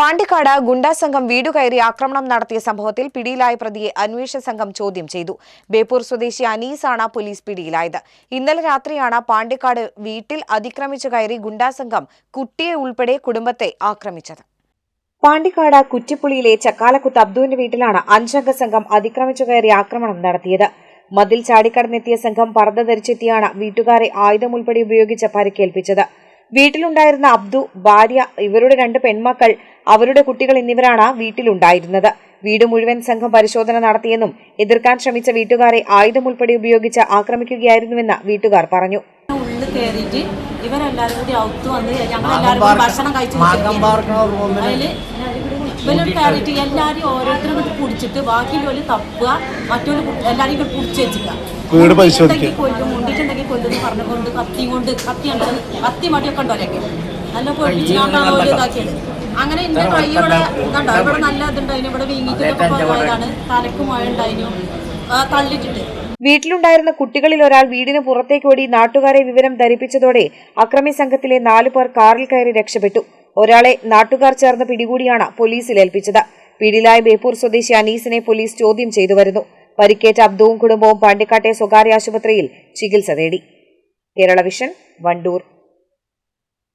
പാണ്ടിക്കാട് ഗുണ്ടാ സംഘം വീടുകയറി ആക്രമണം നടത്തിയ സംഭവത്തിൽ പിടിയിലായ പ്രതിയെ അന്വേഷണ സംഘം ചോദ്യം ചെയ്തു. ബേപ്പൂർ സ്വദേശി അനീസാണ് പോലീസ് പിടിയിലായത്. ഇന്നലെ രാത്രിയാണ് പാണ്ടിക്കാട് വീട്ടിൽ അതിക്രമിച്ചു കയറി ഗുണ്ടാ സംഘം കുട്ടിയെ ഉൾപ്പെടെ കുടുംബത്തെ ആക്രമിച്ചത്. പാണ്ടിക്കാട് കുറ്റിപ്പുളിയിലെ ചക്കാലക്കുത്ത് അബ്ദുവിന്റെ വീട്ടിലാണ് 5 അംഗ സംഘം അതിക്രമിച്ചു കയറി ആക്രമണം നടത്തിയത്. മതിൽ ചാടിക്കടന്നെത്തിയ സംഘം പർദ്ദ ധരിച്ചെത്തിയാണ് വീട്ടുകാരെ ആയുധം ഉൾപ്പെടെ ഉപയോഗിച്ച് പരിക്കേൽപ്പിച്ചത്. വീട്ടിലുണ്ടായിരുന്ന അബ്ദു, ഭാര്യ, ഇവരുടെ 2 പെൺമക്കൾ, അവരുടെ കുട്ടികൾ എന്നിവരാണ് വീട്ടിലുണ്ടായിരുന്നത്. വീട് മുഴുവൻ സംഘം പരിശോധന നടത്തിയെന്നും എതിർക്കാൻ ശ്രമിച്ച വീട്ടുകാരെ ആയുധം ഉൾപ്പെടെ ഉപയോഗിച്ച് ആക്രമിക്കുകയായിരുന്നുവെന്ന് വീട്ടുകാർ പറഞ്ഞു. ഇവരെല്ലാവരും കൂടി ഔത്ത് വന്ന് ഞങ്ങളെല്ലാവരും ഭക്ഷണം കഴിച്ചു ഇവരോട് കയറിയിട്ട് എല്ലാവരും ഓരോരുത്തരും കൊണ്ട് കുടിച്ചിട്ട് ബാക്കിയുള്ള തപ്പുക, മറ്റൊരു എല്ലാവരും കൂടി കുടിച്ച് വെച്ചിട്ടുണ്ടെങ്കിൽ കൊല്ലും, മുണ്ടിട്ടുണ്ടെങ്കിൽ കൊല്ലും പറഞ്ഞുകൊണ്ട് കത്തി മടിയൊക്കെ ഉണ്ടോലൊക്കെ നല്ല പൊടിച്ചാണ്ടാണ് ഓരോ ഇതാക്കിയത്. അങ്ങനെ എന്റെ കൈ ഇവിടെ കണ്ടോ, ഇവിടെ നല്ല ഇതുണ്ടായിരുന്നു, ഇവിടെ വീങ്ങിട്ടൊക്കെ പോയതാണ്, തലക്ക് മഴ ഉണ്ടായിരുന്നു, തള്ളിട്ടിട്ട്. വീട്ടിലുണ്ടായിരുന്ന കുട്ടികളിൽ ഒരാൾ വീടിന് പുറത്തേക്ക് ഓടി നാട്ടുകാരെ വിവരം ധരിപ്പിച്ചതോടെ അക്രമി സംഘത്തിലെ 4 പേർ കാറിൽ കയറി രക്ഷപ്പെട്ടു. ഒരാളെ നാട്ടുകാർ ചേർന്ന് പിടികൂടിയാണ് പോലീസിൽ ഏൽപ്പിച്ചത്. പിടിയിലായ ബേപ്പൂർ സ്വദേശി അനീസിനെ പോലീസ് ചോദ്യം ചെയ്തു വരുന്നു. പരിക്കേറ്റ അബ്ദുവും കുടുംബവും പാണ്ടിക്കാട്ടെ സ്വകാര്യ ആശുപത്രിയിൽ ചികിത്സ തേടി. കേരള വിഷൻ, വണ്ടൂർ.